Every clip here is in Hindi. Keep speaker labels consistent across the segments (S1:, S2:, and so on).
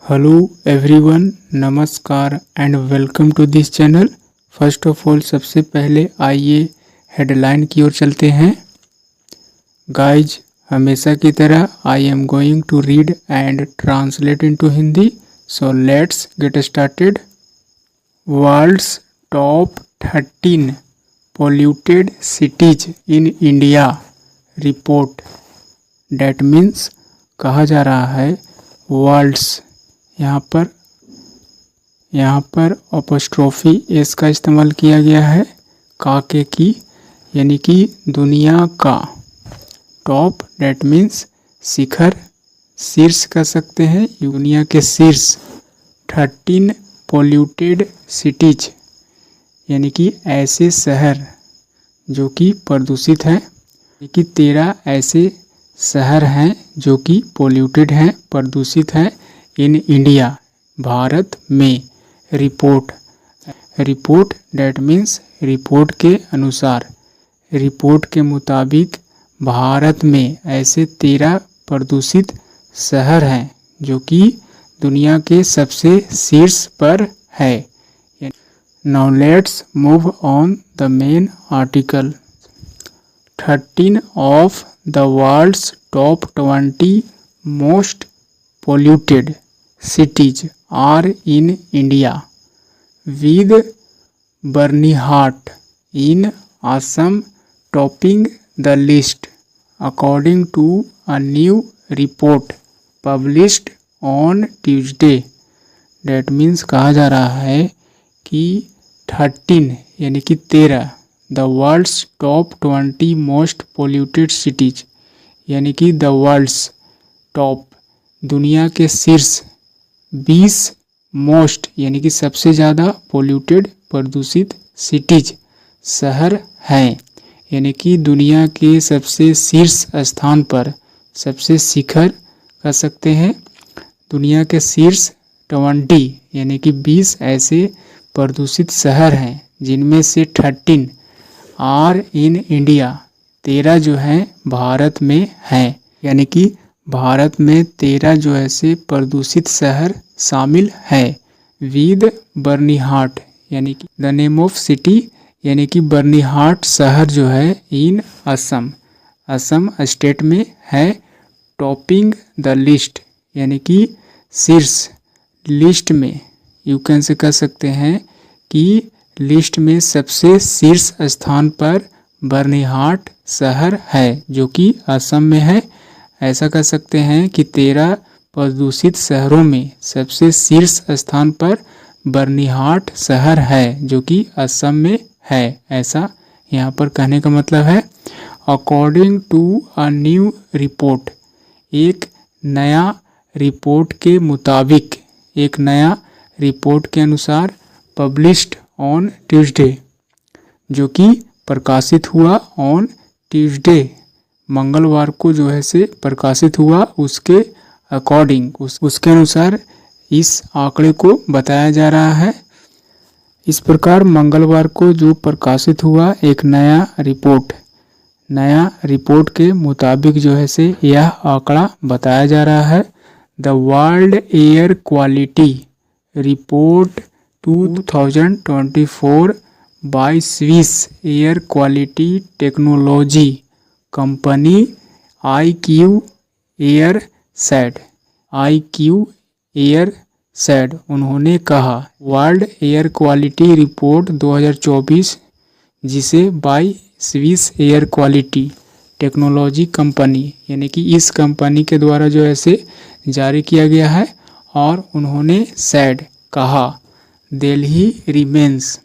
S1: हेलो एवरीवन, नमस्कार and welcome to this channel. First of all सबसे पहले आइए हेडलाइन की ओर चलते हैं। गाइज, हमेशा की तरह I am going to read and translate into Hindi, so let's get started. World's top 13 polluted cities in India report. That means कहा जा रहा है वर्ल्ड्स, यहाँ पर अपोस्ट्रोफी एस का इस्तेमाल किया गया है, काके की, यानी कि दुनिया का। टॉप डैट मीन्स शिखर, शीर्ष कह सकते हैं, दुनिया के शीर्ष। 13 पोल्यूटेड सिटीज यानी कि ऐसे शहर जो कि प्रदूषित हैं, यानी कि 13 ऐसे शहर हैं जो कि पोल्यूटेड हैं, प्रदूषित हैं इन इंडिया, भारत में। रिपोर्ट डैट मीन्स रिपोर्ट के अनुसार, रिपोर्ट के मुताबिक भारत में ऐसे 13 प्रदूषित शहर हैं जो कि दुनिया के सबसे शीर्ष पर है। Now let's move on the main article. 13 of the world's top 20 most polluted cities are in India, with Bernihart in Assam topping the list, according to a new report published on Tuesday. That means कहा जा रहा है कि 13 यानी कि 13 the world's top 20 most polluted cities यानी कि the world's top दुनिया के शीर्ष 20 मोस्ट यानी कि सबसे ज़्यादा पोल्यूटेड प्रदूषित सिटीज शहर हैं, यानी कि दुनिया के सबसे शीर्ष स्थान पर, सबसे शिखर कह सकते हैं, दुनिया के शीर्ष 20 यानी कि 20 ऐसे प्रदूषित शहर हैं जिनमें से 13 आर इन इंडिया, 13 जो हैं भारत में हैं, यानी कि भारत में 13 जो ऐसे प्रदूषित शहर शामिल है। विद बर्निहाट यानी कि द नेम ऑफ सिटी यानी कि बर्निहाट शहर जो है इन असम, असम स्टेट में है। टॉपिंग द लिस्ट यानी कि शीर्ष, लिस्ट में यू कैन से कह सकते हैं कि लिस्ट में सबसे शीर्ष स्थान पर बर्निहाट शहर है जो कि असम में है। ऐसा कह सकते हैं कि 13 प्रदूषित शहरों में सबसे शीर्ष स्थान पर बर्निहाट शहर है जो कि असम में है। ऐसा यहाँ पर कहने का मतलब है according to a new report, एक नया रिपोर्ट के मुताबिक, एक नया रिपोर्ट के अनुसार, पब्लिश्ड ऑन ट्यूसडे, जो कि प्रकाशित हुआ ऑन ट्यूसडे, मंगलवार को जो है से प्रकाशित हुआ, उसके अकॉर्डिंग, उसके अनुसार इस आंकड़े को बताया जा रहा है। इस प्रकार मंगलवार को जो प्रकाशित हुआ एक नया रिपोर्ट के मुताबिक जो है से यह आंकड़ा बताया जा रहा है। The world air quality report 2024 bye Swiss air quality technology company IQ air sad, उन्होंने कहा वर्ल्ड एयर क्वालिटी रिपोर्ट 2024, जिसे bye Swiss air quality technology company यानी कि इस कंपनी के द्वारा जो ऐसे जारी किया गया है, और उन्होंने सैड कहा दिल्ली रिमेन्स,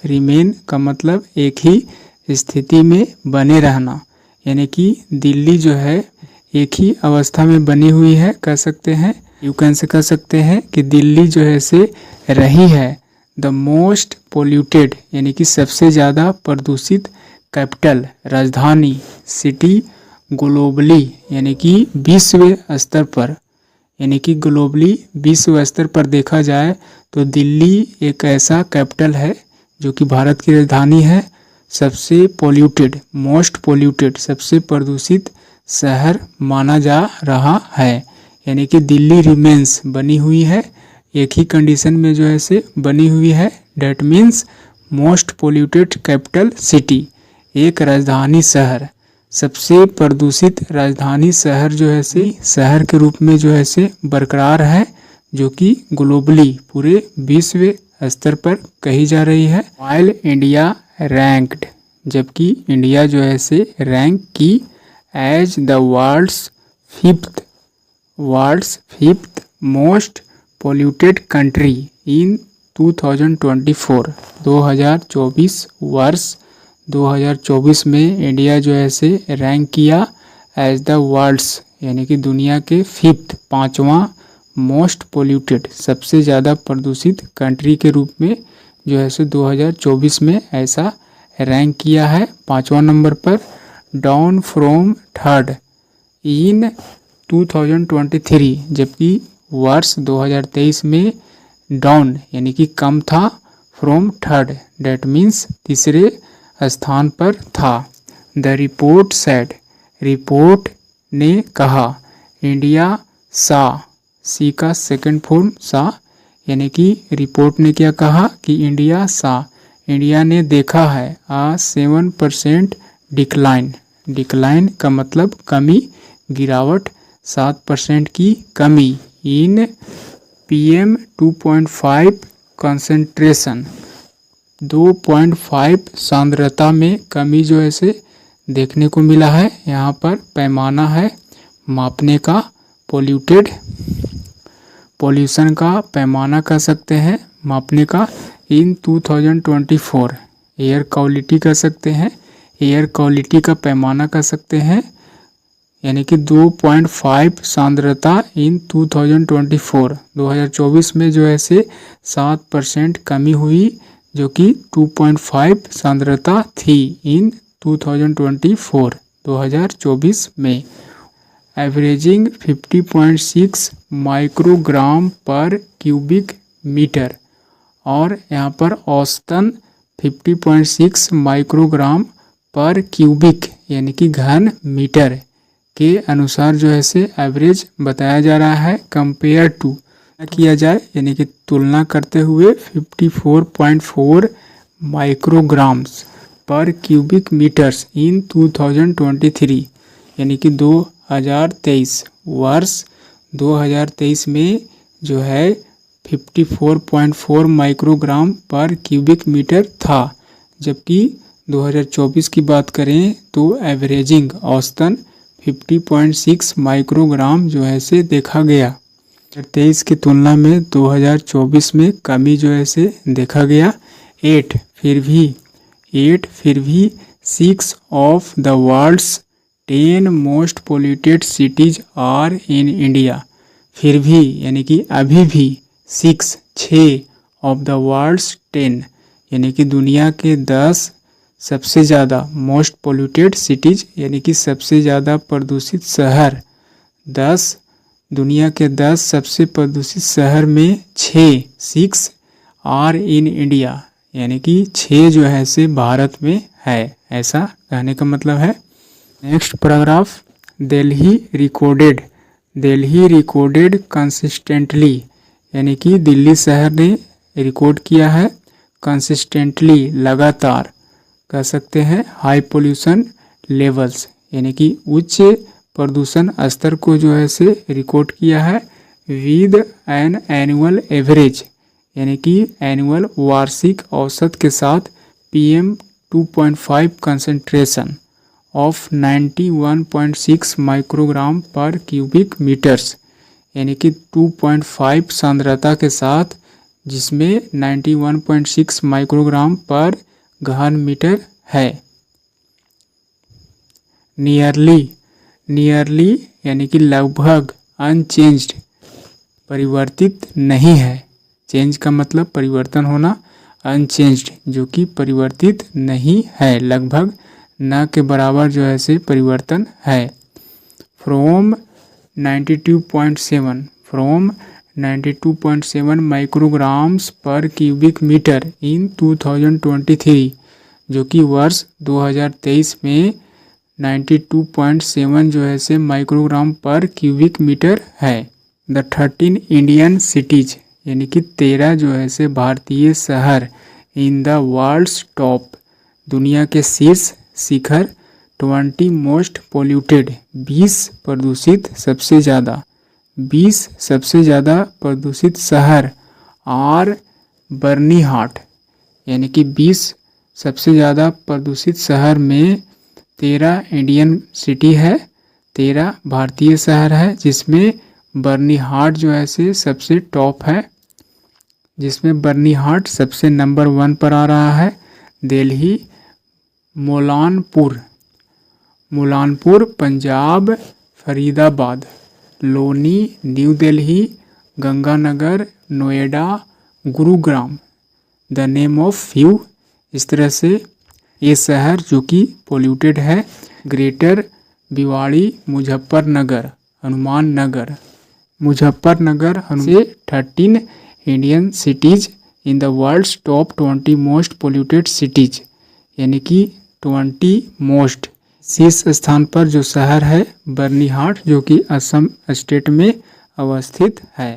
S1: रिमेन का मतलब एक ही स्थिति में बने रहना, यानी कि दिल्ली जो है एक ही अवस्था में बनी हुई है, कह सकते हैं, यू कैन से कह सकते हैं कि दिल्ली जो है से रही है द मोस्ट पोल्यूटेड यानी कि सबसे ज़्यादा प्रदूषित कैपिटल, राजधानी, सिटी ग्लोबली यानी कि विश्व स्तर पर, यानी कि ग्लोबली विश्व स्तर पर देखा जाए तो दिल्ली एक ऐसा कैपिटल है जो कि भारत की राजधानी है। सबसे पोल्यूटेड, मोस्ट पोल्यूटेड, सबसे प्रदूषित शहर माना जा रहा है, यानी कि दिल्ली रिमेन्स बनी हुई है, एक ही कंडीशन में जो है से बनी हुई है। That means most polluted capital city, एक राजधानी शहर, सबसे प्रदूषित राजधानी शहर जो है से शहर के रूप में जो है से बरकरार है, जो कि ग्लोबली पूरे विश्व स्तर पर कही जा रही है। वाइल इंडिया रैंक्ड, जबकि इंडिया जो है से रैंक की as the world's fifth most polluted country in 2024 2024 वर्ष 2024 में इंडिया जो है से रैंक किया एज द वर्ल्ड्स यानी कि दुनिया के फिफ्थ पाँचवां मोस्ट पोल्यूटेड सबसे ज़्यादा प्रदूषित कंट्री के रूप में जो है सो 2024 में ऐसा रैंक किया है, पाँचवां नंबर पर, डाउन फ्रॉम थर्ड इन 2023, जबकि वर्ष 2023 में डाउन यानी कि कम था, फ्रॉम थर्ड डेट मीन्स तीसरे स्थान पर था। द रिपोर्ट सेड, रिपोर्ट ने कहा, इंडिया सी का सेकंड फॉर्म सा, यानी कि रिपोर्ट ने क्या कहा कि इंडिया ने देखा है 7% डिक्लाइन का मतलब कमी, गिरावट, 7% की कमी इन PM 2.5 कंसंट्रेशन, 2.5 सांद्रता में कमी जो है से देखने को मिला है। यहाँ पर पैमाना है मापने का, पॉल्यूशन का पैमाना कह सकते हैं, मापने का। इन 2024 एयर क्वालिटी कह सकते हैं, एयर क्वालिटी का पैमाना कह सकते हैं, यानी कि 2.5 सांद्रता इन 2024 में जो है से 7% कमी हुई, जो कि 2.5 सांद्रता थी इन 2024 में। एवरेजिंग 50.6 माइक्रोग्राम पर क्यूबिक मीटर, और यहाँ पर औसतन 50.6 माइक्रोग्राम पर क्यूबिक यानी कि घन मीटर के अनुसार जो है से एवरेज बताया जा रहा है। कंपेयर टू किया जाए यानी कि तुलना करते हुए 54.4 माइक्रोग्राम्स पर क्यूबिक मीटर्स इन 2023 यानी कि 2023 वर्ष 2023 में जो है 54.4 माइक्रोग्राम पर क्यूबिक मीटर था, जबकि 2024 की बात करें तो एवरेजिंग औसतन 50.6 माइक्रोग्राम जो है से देखा गया। 2023 की तुलना में 2024 में कमी जो है से देखा गया। 8 फिर भी 6 of the world's 10 most polluted cities are in India, फिर भी यानी कि अभी भी 6 ऑफ द वर्ल्ड्स 10 यानी कि दुनिया के 10 सबसे ज़्यादा मोस्ट पोल्यूटेड सिटीज यानी कि सबसे ज़्यादा प्रदूषित शहर, 10 दुनिया के 10 सबसे प्रदूषित शहर में 6 आर इन इंडिया यानी कि 6 जो है से भारत में है, ऐसा कहने का मतलब है। Next paragraph, Delhi recorded consistently यानी कि दिल्ली शहर ने रिकॉर्ड किया है कंसिस्टेंटली लगातार कह सकते हैं हाई पोल्यूशन लेवल्स यानी कि उच्च प्रदूषण स्तर को जो है से रिकॉर्ड किया है विद एन एनुअल एवरेज यानी कि एनुअल वार्षिक औसत के साथ PM 2.5 कंसंट्रेशन ऑफ 91.6 माइक्रोग्राम पर क्यूबिक मीटर्स यानी कि 2.5 सांद्रता के साथ जिसमें 91.6 माइक्रोग्राम पर घन मीटर है। नियरली यानी कि लगभग, अनचेंज्ड परिवर्तित नहीं है, चेंज का मतलब परिवर्तन होना, अनचेंज्ड जो कि परिवर्तित नहीं है, लगभग न के बराबर जो है से परिवर्तन है। फ्रॉम 92.7 माइक्रोग्राम्स पर क्यूबिक मीटर इन 2023 जो कि वर्ष 2023 में 92.7 जो है से माइक्रोग्राम पर क्यूबिक मीटर है। द 13 इंडियन सिटीज यानी कि 13 जो है से भारतीय शहर इन द वर्ल्ड्स टॉप दुनिया के शीर्ष शिखर 20 मोस्ट पोल्यूटेड 20 प्रदूषित सबसे ज़्यादा 20 सबसे ज़्यादा प्रदूषित शहर आर बर्नीहाट यानी कि 20 सबसे ज़्यादा प्रदूषित शहर में 13 इंडियन सिटी है, 13 भारतीय शहर है, जिसमें बर्नीहाट जो है से सबसे टॉप है, जिसमें बर्नीहाट सबसे नंबर 1 पर आ रहा है। Delhi, Mullanpur Punjab, Faridabad, Loni New Delhi, Ganganagar Noida, Gurugram the name of few. इस तरह से ये शहर जो कि पोल्यूटेड है। ग्रेटर भिवाड़ी, मुजफ्फरनगर, हनुमान नगर, मुजफ्फरनगर से 13 Indian cities in the world's top 20 most polluted cities यानी कि 20 मोस्ट शीर्ष स्थान पर जो शहर है बर्नीहाट जो कि असम स्टेट में अवस्थित है।